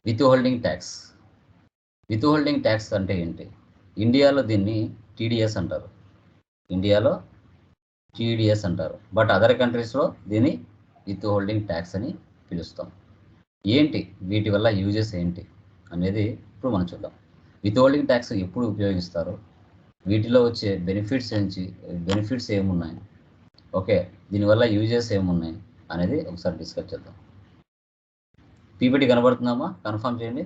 With holding tax. With holding tax అంటే ఏంటి? ఇండియాలో దీన్ని టీడీఎస్ అంటారు. ఇండియాలో టీడీఎస్ అంటారు. బట్ అదర్ కంట్రీస్లో దీన్ని విత్ హోల్డింగ్ ట్యాక్స్ అని పిలుస్తాం. ఏంటి వీటి వల్ల యూజెస్ ఏంటి అనేది ఇప్పుడు మనం చూద్దాం. విత్ హోల్డింగ్ ట్యాక్స్ ఎప్పుడు ఉపయోగిస్తారు, వీటిలో వచ్చే బెనిఫిట్స్ ఏమున్నాయి, ఓకే, దీనివల్ల యూజెస్ ఏమున్నాయి అనేది ఒకసారి డిస్కస్ చేద్దాం. పీపీటీ కనబడుతుందమ్మా? కన్ఫర్మ్ చేయండి.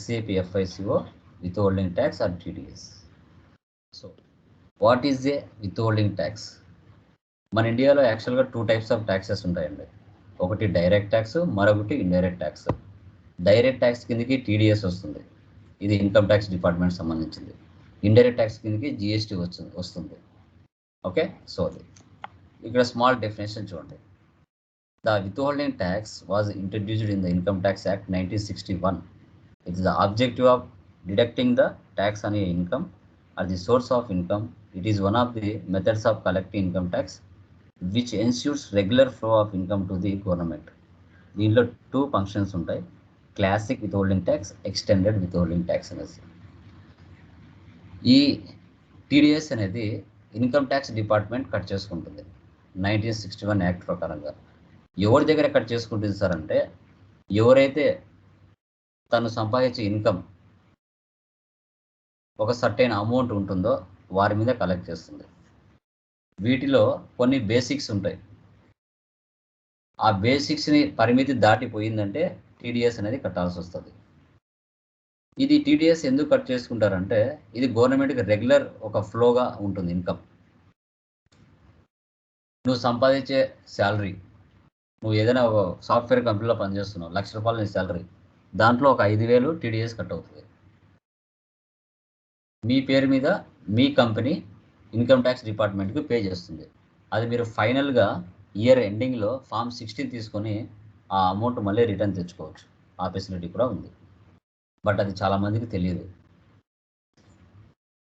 SAPFICO with holding tax or TDS. So what is a with holding tax? మన ఇండియాలో యాక్చువల్గా 2 టైప్స్ ఆఫ్ ట్యాక్సెస్ ఉంటాయండి. ఒకటి డైరెక్ట్ ట్యాక్స్, మరొకటి ఇండైరెక్ట్ ట్యాక్స్. డైరెక్ట్ ట్యాక్స్ కిందకి టీడీఎస్ వస్తుంది, ఇది ఇన్కమ్ ట్యాక్స్ డిపార్ట్మెంట్ సంబంధించింది. ఇండైరెక్ట్ ట్యాక్స్ కిందకి జిఎస్టీ వస్తుంది. ఓకే, సో ఇక్కడ స్మాల్ డెఫినేషన్ చూడండి. The withholding tax was introduced in the Income Tax Act 1961. It is the objective of deducting the tax on your income or the source of income. It is one of the methods of collecting income tax which ensures regular flow of income to the government. దీనిలో 2 functions ఉంటాయి, classic withholding tax, extended withholding tax అనేసి. ఈ TDS అనేది income tax department cut చేసుకుంటుంది 1961 act ప్రకారంగా. ఎవరి దగ్గర cut చేసుకుంటుంది సార్ అంటే, ఎవరైతే తను సంపాదించే ఇన్కమ్ ఒక సర్టైన్ అమౌంట్ ఉంటుందో వారి మీద కలెక్ట్ చేస్తుంది. వీటిలో కొన్ని బేసిక్స్ ఉంటాయి. ఆ బేసిక్స్ని పరిమితి దాటిపోయిందంటే టీడీఎస్ అనేది కట్టాల్సి వస్తుంది. ఇది టీడీఎస్ ఎందుకు కట్ చేసుకుంటారంటే, ఇది గవర్నమెంట్కి రెగ్యులర్ ఒక ఫ్లోగా ఉంటుంది ఇన్కమ్. నువ్వు సంపాదించే శాలరీ, నువ్వు ఏదైనా ఒక సాఫ్ట్వేర్ కంపెనీలో పనిచేస్తున్నావు, ₹1,00,000 నీ శాలరీ, దాంట్లో ఒక 5,000 టీడీఎస్ కట్ అవుతుంది. మీ పేరు మీద మీ కంపెనీ ఇన్కమ్ ట్యాక్స్ డిపార్ట్మెంట్కి పే చేస్తుంది. అది మీరు ఫైనల్గా ఇయర్ ఎండింగ్లో ఫామ్ 16 తీసుకొని ఆ అమౌంట్ మళ్ళీ రిటర్న్ తెచ్చుకోవచ్చు. ఆ ఫెసిలిటీ కూడా ఉంది. బట్ అది చాలామందికి తెలియదు.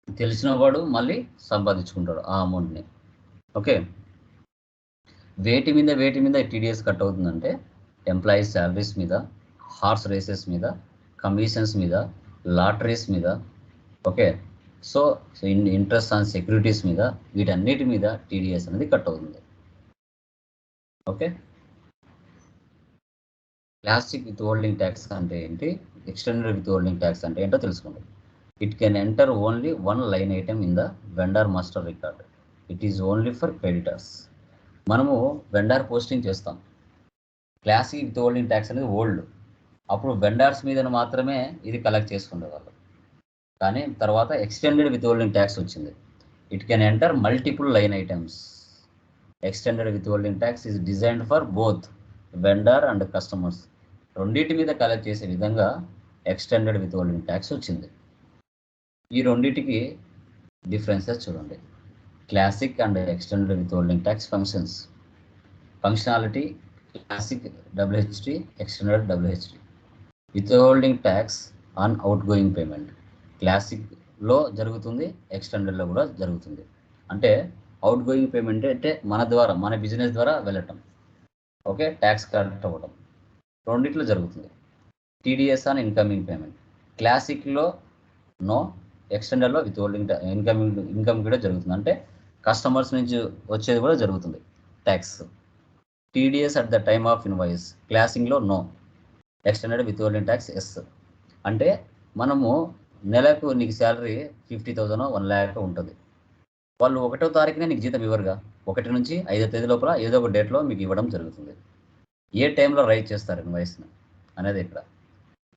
తెలిసిన వాడు మళ్ళీ సంపాదించుకుంటాడు ఆ అమౌంట్ని. ఓకే, వేటి మీద టీడీఎస్ కట్ అవుతుందంటే, ఎంప్లాయీస్ శాలరీస్ మీద, హార్స్ రేసెస్ మీద, కమిషన్స్ మీద, లాటరీస్ మీద, okay, so interest on securities మీద, వీటన్నిటి మీద టీడీఎస్ అనేది కట్ అవుతుంది. Okay, classic with holding tax అంటే ఏంటి, ఎక్స్టెండెడ్ విత్ హోల్డింగ్ ట్యాక్స్ అంటే ఏంటో తెలుసుకోండి. It can enter only 1 line item in the vendor master record. It is only for creditors. మనము వెండర్ పోస్టింగ్ చేస్తాం. క్లాసిక్ విత్ హోల్డింగ్ ట్యాక్స్ అనేది old, అప్పుడు vendors మీద మాత్రమే ఇది కలెక్ట్ చేసుకునేవాళ్ళు. కానీ తర్వాత ఎక్స్టెండెడ్ విత్ హోల్డింగ్ ట్యాక్స్ వచ్చింది. It can enter multiple line items. Extended with holding tax is designed for both vendor and customers. రెండింటి మీద కలెక్ట్ చేసే విధంగా ఎక్స్టెండెడ్ విత్ హోల్డింగ్ ట్యాక్స్ వచ్చింది. ఈ రెండింటికి డిఫరెన్సెస్ చూడండి. Classic and extended with holding tax functions. Functionality classic WHT, extended WHT. With holding tax on outgoing payment. క్లాసిక్లో జరుగుతుంది, ఎక్స్టెండెడ్లో కూడా జరుగుతుంది. అంటే అవుట్ గోయింగ్ పేమెంట్ అంటే మన బిజినెస్ ద్వారా వెళ్ళటం, ఓకే, ట్యాక్స్ కలెక్ట్ అవ్వడం, రెండిట్లో జరుగుతుంది. TDS on incoming payment. క్లాసిక్లో నో, ఎక్స్టెండెడ్లో విత్ హోల్డింగ్ ఇన్కమ్ కూడా జరుగుతుంది. అంటే కస్టమర్స్ నుంచి వచ్చేది కూడా జరుగుతుంది tax. TDS at the time of invoice. క్లాసిక్లో no, extended with holding tax yes. అంటే మనము నెలకు నీకు శాలరీ 50,000 1 lakh ఉంటుంది. వాళ్ళు 1వ తారీఖునే నీకు జీతం ఇవ్వరుగా, 1 నుంచి 5వ తేదీ లోపల ఏదో ఒక డేట్లో మీకు ఇవ్వడం జరుగుతుంది. ఏ టైంలో రైజ్ చేస్తారు ఇన్వాయిస్ని అనేది ఇక్కడ.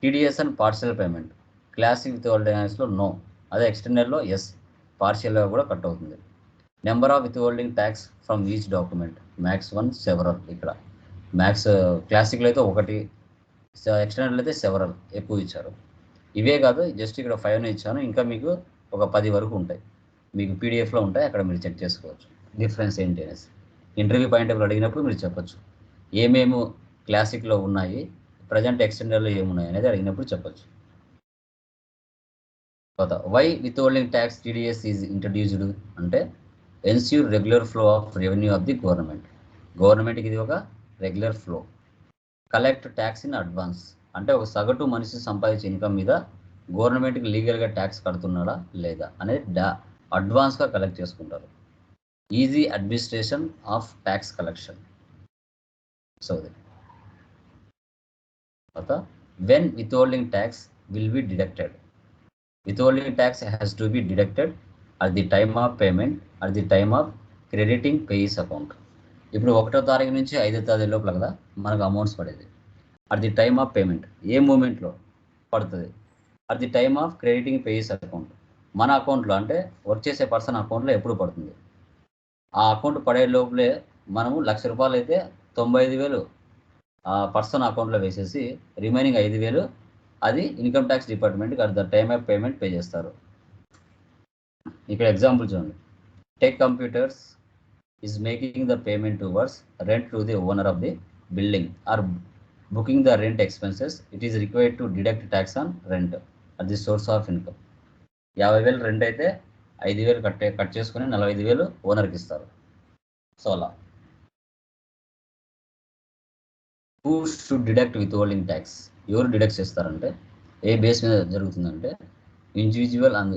TDS and partial payment. Classic withholding ట్యాక్స్లో నో, అదే ఎక్స్టెండెడ్లో ఎస్, పార్షియల్గా కూడా కట్ అవుతుంది. Number of with holding tax from each document. Max 1, several. ఇక్కడ మ్యాక్స్ క్లాసిక్లో అయితే 1, ఎక్స్టెండెడ్లో అయితే సెవరల్ ఎక్కువ ఇచ్చారు. ఇవే కాదు, జస్ట్ ఇక్కడ 5 ఇచ్చాను, ఇంకా మీకు ఒక 10 వరకు ఉంటాయి, మీకు పీడిఎఫ్లో ఉంటాయి, అక్కడ మీరు చెక్ చేసుకోవచ్చు డిఫరెన్స్ ఏంటి అనేసి. ఇంటర్వ్యూ పాయింట్ ఆఫ్ అడిగినప్పుడు మీరు చెప్పచ్చు ఏమేమి క్లాసిక్లో ఉన్నాయి, ప్రజెంట్ ఎక్స్టెండెడ్లో ఏమున్నాయి అనేది అడిగినప్పుడు చెప్పచ్చు. తర్వాత why with holding tax TDS is introduced అంటే, ensure regular flow of revenue of the government. గవర్నమెంట్కి ఇది ఒక regular flow. Collect tax in advance అంటే ఒక సగటు మనిషి సంపాదించే ఇన్కమ్ మీద గవర్నమెంట్కి లీగల్గా ట్యాక్స్ కడుతున్నాడా లేదా అనేది అడ్వాన్స్గా కలెక్ట్ చేసుకుంటారు. Easy administration of tax collection. So తర్వాత when withholding tax will be deducted. Withholding tax has to be deducted at the time of payment, at the time of crediting payees account. ఇప్పుడు 1వ తారీఖు నుంచి 5వ తారీఖు లోపల కదా మనకు అమౌంట్స్ పడేది. At the time of payment ఏ మూమెంట్లో పడుతుంది? At the time of crediting payee's account మన అకౌంట్లో అంటే వర్క్ చేసే పర్సన్ అకౌంట్లో ఎప్పుడు పడుతుంది? ఆ అకౌంట్ పడే లోపలే మనము ₹1,00,000 అయితే 95,000 ఆ పర్సన్ అకౌంట్లో వేసేసి రిమైనింగ్ 5,000 అది ఇన్కమ్ ట్యాక్స్ డిపార్ట్మెంట్కి at the time of payment pay చేస్తారు. ఇక్కడ ఎగ్జాంపుల్ చూడండి. Tech computers is making the payment towards rent to the owner of the building or booking the rent expenses. It is required to deduct tax on rent at the source of income. 50,000 rent అయితే 5,000 cut చేసుకుని 45,000 ఓనర్కి ఇస్తారు. So అలా who should deduct withholding tax? ఎవరు deduct చేస్తారంటే ఏ base మీద జరుగుతుందంటే individual and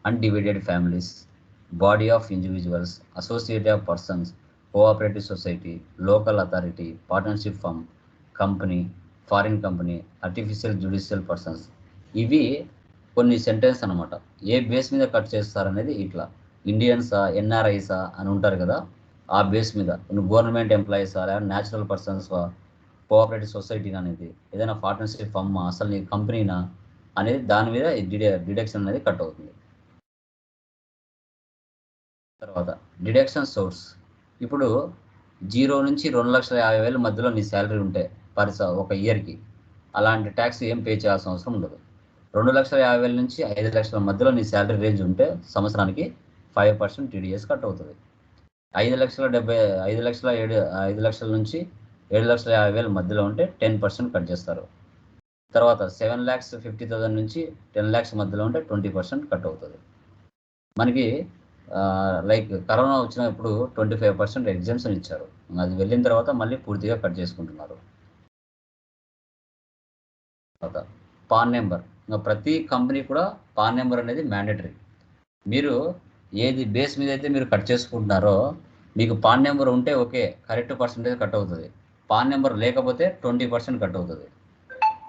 undivided families, body of individuals, associate of persons, cooperative society, local authority, partnership firm, company, foreign company, artificial judicial persons. ఇవి కొన్ని సెంటెన్స్ అనమాట. ఏ base మీద cut చేస్తారనేది ఇట్లా ఇండియన్సా, ఎన్ఆర్ఐసా అని ఉంటారు కదా, ఆ బేస్ మీద గవర్నమెంట్ ఎంప్లాయీసా, లేదా న్యాచురల్ పర్సన్సా, కోఆపరేటివ్ సొసైటీ అనేది, ఏదైనా పార్ట్నర్షిప్ ఫర్మ్, అసలు నీ కంపెనీనా అనేది దాని మీద డిడక్షన్ అనేది కట్ అవుతుంది. తర్వాత డిడక్షన్ సోర్స్. ఇప్పుడు 0 నుంచి 2,50,000 మధ్యలో నీ శాలరీ ఉంటే ఒక ఇయర్కి అలాంటి ట్యాక్స్ ఏం పే చేయాల్సిన అవసరం ఉండదు. 2,50,000 నుంచి 5,00,000 మధ్యలో నీ శాలరీ రేంజ్ ఉంటే సంవత్సరానికి 5% టీడీఎస్ కట్ అవుతుంది. 5,00,000 నుంచి 7,50,000 మధ్యలో ఉంటే 10% కట్ చేస్తారు. తర్వాత 7,50,000 నుంచి 10 lakhs మధ్యలో ఉంటే 20% కట్ అవుతుంది. మనకి లైక్ కరోనా వచ్చినప్పుడు 25% ఎగ్జామ్షన్ ఇచ్చారు. అది వెళ్ళిన తర్వాత మళ్ళీ పూర్తిగా కట్ చేసుకుంటున్నారు. తర్వాత పాన్ నెంబర్. ప్రతి కంపెనీ కూడా పాన్ నెంబర్ అనేది మ్యాండేటరీ. మీరు ఏది బేస్ మీద అయితే మీరు కట్ చేసుకుంటున్నారో మీకు పాన్ నెంబర్ ఉంటే ఓకే, కరెక్ట్ పర్సెంటేజ్ కట్ అవుతుంది. పాన్ నెంబర్ లేకపోతే 20% కట్ అవుతుంది.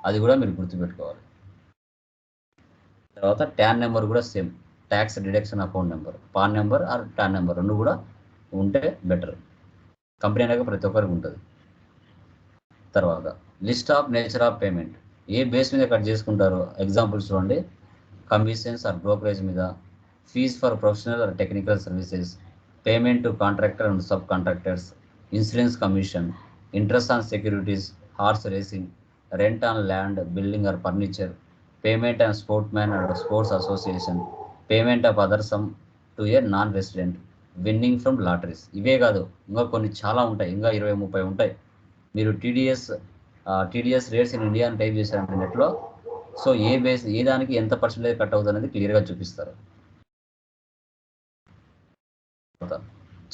అది కూడా మీరు గుర్తుపెట్టుకోవాలి. తర్వాత ట్యాన్ నెంబర్ కూడా same, tax deduction account number. PAN number or TAN number రెండు కూడా ఉంటే బెటర్. కంపెనీ అనేది ప్రతి ఒక్కరికి ఉంటుంది. తర్వాత list of nature of payment. ఏ బేస్ మీద కట్ చేసుకుంటారో ఎగ్జాంపుల్స్ చూడండి. కమిషన్స్ ఆర్ బ్రోకరేజ్ మీద, fees for professional or technical services, payment to contractor and sub contractors, insurance commission, interest on securities, horse racing, rent on land, building or furniture, payment on sportsman or sports association, payment of other sum to a non-resident, winning from lotteries. ఇవే కాదు, ఇంకా కొన్ని చాలా ఉంటాయి, ఇంకా 20-30 ఉంటాయి. మీరు TDS rates in India అని టైప్ చేశారంటే నెట్లో, సో ఏ దానికి ఎంత పర్సెంటేజ్ కట్ అవుతుంది అనేది క్లియర్గా చూపిస్తారు.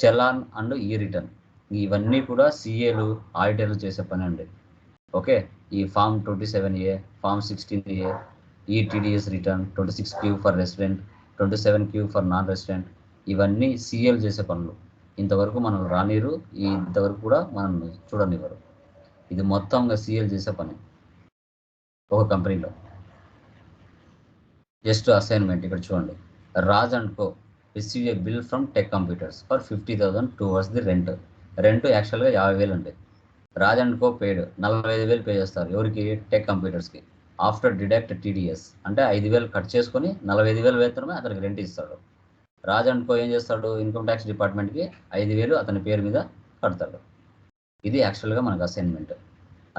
చలాన్ అండ్ ఈ రిటర్న్. ఇవన్నీ కూడా సిఏలు, ఆడిటర్లు చేసే పని అండి. ఓకే, ఈ ఫామ్ 27A, ఫామ్ 16A, ఈ TDS return, 26Q for resident, 27Q for non resident, ఇవన్నీ సిఏలు చేసే పనులు. ఇంతవరకు మనం రానిరు, ఇంతవరకు కూడా మనం చూడనివ్వరు. ఇది మొత్తంగా సిఏలు చేసే పని ఒక కంపెనీలో. జస్ట్ అసైన్మెంట్ ఇక్కడ చూడండి. Raj and co receive a bill from tech computers for 50,000 towards the rent. Rent యాక్చువల్గా 50,000 అండి. Raj and co paid 45,000 pay చేస్తారు. ఎవరికి? టెక్ కంప్యూటర్స్కి. ఆఫ్టర్ డిడక్ట్ టీడీఎస్ అంటే 5,000 కట్ చేసుకొని 45,000 వేతనమే అతనికి రెంట్ ఇస్తాడు. రాజ్ అండ్ కో ఏం చేస్తాడు? ఇన్కమ్ ట్యాక్స్ డిపార్ట్మెంట్కి 5,000 అతని పేరు మీద కడతాడు. ఇది యాక్చువల్గా మనకు అసైన్మెంట్.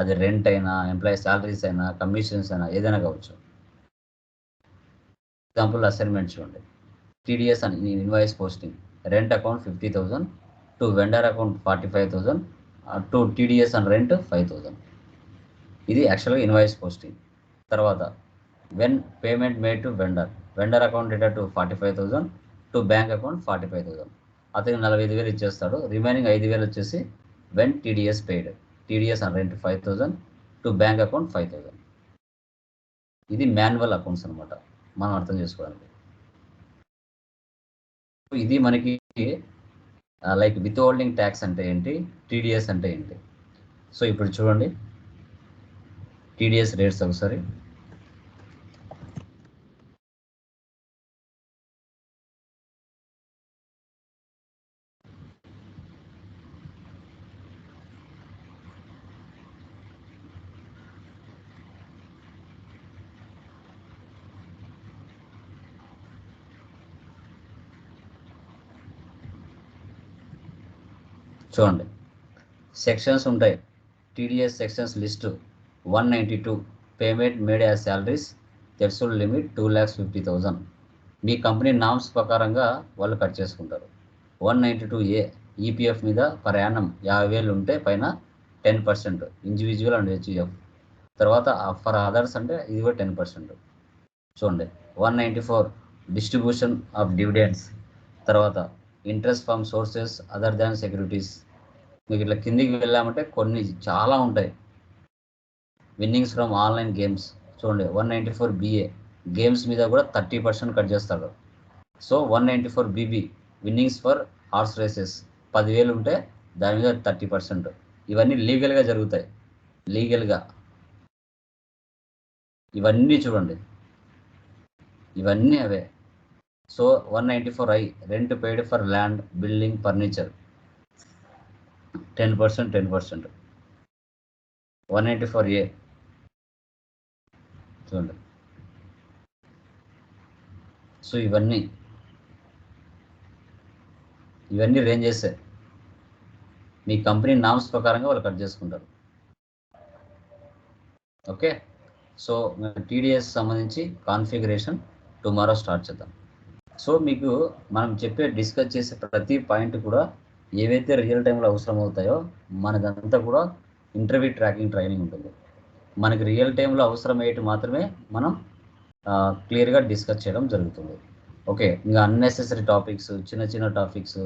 అది రెంట్ అయినా, ఎంప్లాయీ శాలరీస్ అయినా, కమిషన్స్ అయినా ఏదైనా కావచ్చు. ఎగ్జాంపుల్ అసైన్మెంట్ చూడండి. టీడీఎస్ అని invoice posting, rent account 50,000 to vendor account 45,000 to TDS and rent 5,000. ఇది యాక్చువల్గా ఇన్వాయిస్ పోస్టింగ్. తర్వాత when payment made to vendor account data to 45,000 to bank account 45,000. అతనికి 45,000 ఇచ్చేస్తాడు. రిమైనింగ్ 5,000 వచ్చేసి when TDS paid. TDS and rent 5,000 to bank account 5,000. ఇది manual accounts అనమాట, మనం అర్థం చేసుకోవడానికి. ఇది మనకి లైక్ విత్ హోల్డింగ్ ట్యాక్స్ అంటే ఏంటి, టీడీఎస్ అంటే ఏంటి. సో ఇప్పుడు చూడండి టీడీఎస్ రేట్స్ ఒకసారి. చూడండి సెక్షన్స్ ఉంటాయి. TDS sections list 192 payment made as salaries, threshold limit 2,50,000. మీ కంపెనీ నామ్స్ ప్రకారంగా వాళ్ళు కట్ చేసుకుంటారు. 192A ఈపీఎఫ్ మీద పర్ యానం 50,000 ఉంటే పైన 10%, ఇండివిజువల్ అండ్ హెచ్ఈఎఫ్. తర్వాత ఫర్ అదర్స్ అంటే ఇది కూడా 10%. చూడండి 194 డిస్ట్రిబ్యూషన్ ఆఫ్ డివిడెండ్స్, తర్వాత interest from sources other than securities. మీకు ఇట్లా కిందికి వెళ్ళామంటే కొన్ని చాలా ఉంటాయి. విన్నింగ్స్ ఫ్రమ్ ఆన్లైన్ గేమ్స్ చూడండి 194BA గేమ్స్ మీద కూడా 30% కట్ చేస్తాడు. So 194BB winnings for horse races 10,000 ఉంటే దాని మీద 30%. ఇవన్నీ లీగల్గా జరుగుతాయి, లీగల్గా. ఇవన్నీ చూడండి, ఇవన్నీ అవే. So 194I rent paid for land, building, furniture 10%. 194A చూడండి. సో ఇవన్నీ రేంజెస్ మీ కంపెనీ నామ్స్ ప్రకారంగా వాళ్ళు కట్ చేసుకుంటారు. ఓకే, సో టీడీఎస్ సంబంధించి కాన్ఫిగరేషన్ టుమారో స్టార్ట్ చేద్దాం. సో మీకు మనం డిస్కస్ చేసే ప్రతి పాయింట్ కూడా ఏవైతే రియల్ టైంలో అవసరం అవుతాయో మనదంతా కూడా ఇంటర్వ్యూ ట్రాకింగ్ ట్రైనింగ్ ఉంటుంది. మనకి రియల్ టైంలో అవసరమయ్యేటి మాత్రమే మనం క్లియర్గా డిస్కస్ చేయడం జరుగుతుంది. ఓకే, ఇంకా అన్నెసెసరీ టాపిక్స్, చిన్న టాపిక్స్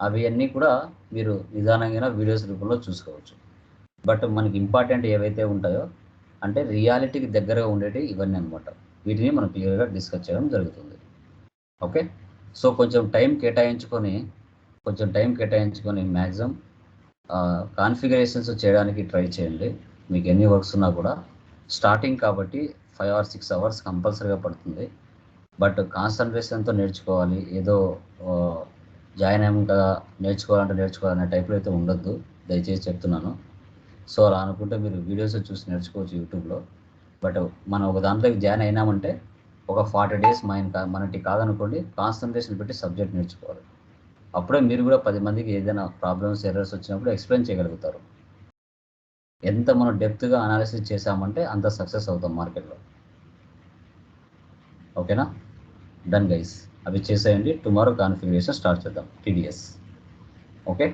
అవి అన్నీ కూడా మీరు నిదానంగా వీడియోస్ రూపంలో చూసుకోవచ్చు. బట్ మనకి ఇంపార్టెంట్ ఏవైతే ఉంటాయో అంటే రియాలిటీకి దగ్గరగా ఉండేవి ఇవన్నీ అనమాట. వీటిని మనం క్లియర్గా డిస్కస్ చేయడం జరుగుతుంది. ఓకే, సో కొంచెం టైం కేటాయించుకొని మ్యాక్సిమం కాన్ఫిగరేషన్స్ చేయడానికి ట్రై చేయండి. మీకు ఎన్ని వర్క్స్ ఉన్నా కూడా స్టార్టింగ్ కాబట్టి 5 or 6 hours కంపల్సరీగా పడుతుంది. బట్ కాన్సన్ట్రేషన్తో నేర్చుకోవాలి, ఏదో జాయిన్ అయ్యాము కదా నేర్చుకోవాలనే టైప్లో అయితే ఉండొద్దు, దయచేసి చెప్తున్నాను. సో అలా అనుకుంటే మీరు వీడియోస్ చూసి నేర్చుకోవచ్చు యూట్యూబ్లో. బట్ మనం ఒక దాంట్లోకి జాయిన్ అయినామంటే ఒక 40 days మనకి కాదనుకోండి, కాన్సన్ట్రేషన్ పెట్టి సబ్జెక్ట్ నేర్చుకోవాలి. అప్పుడే మీరు కూడా 10 మందికి ఏదైనా ప్రాబ్లమ్స్, ఎర్రర్స్ వచ్చినప్పుడు ఎక్స్ప్లెయిన్ చేయగలుగుతారు. ఎంత మనం డెప్త్గా అనాలిసిస్ చేసామంటే అంత సక్సెస్ అవుతాం మార్కెట్లో. ఓకేనా, డన్ గైస్, అవి చేసేయండి. టుమారో కాన్ఫిగరేషన్ స్టార్ట్ చేద్దాం టీడీఎస్. ఓకే.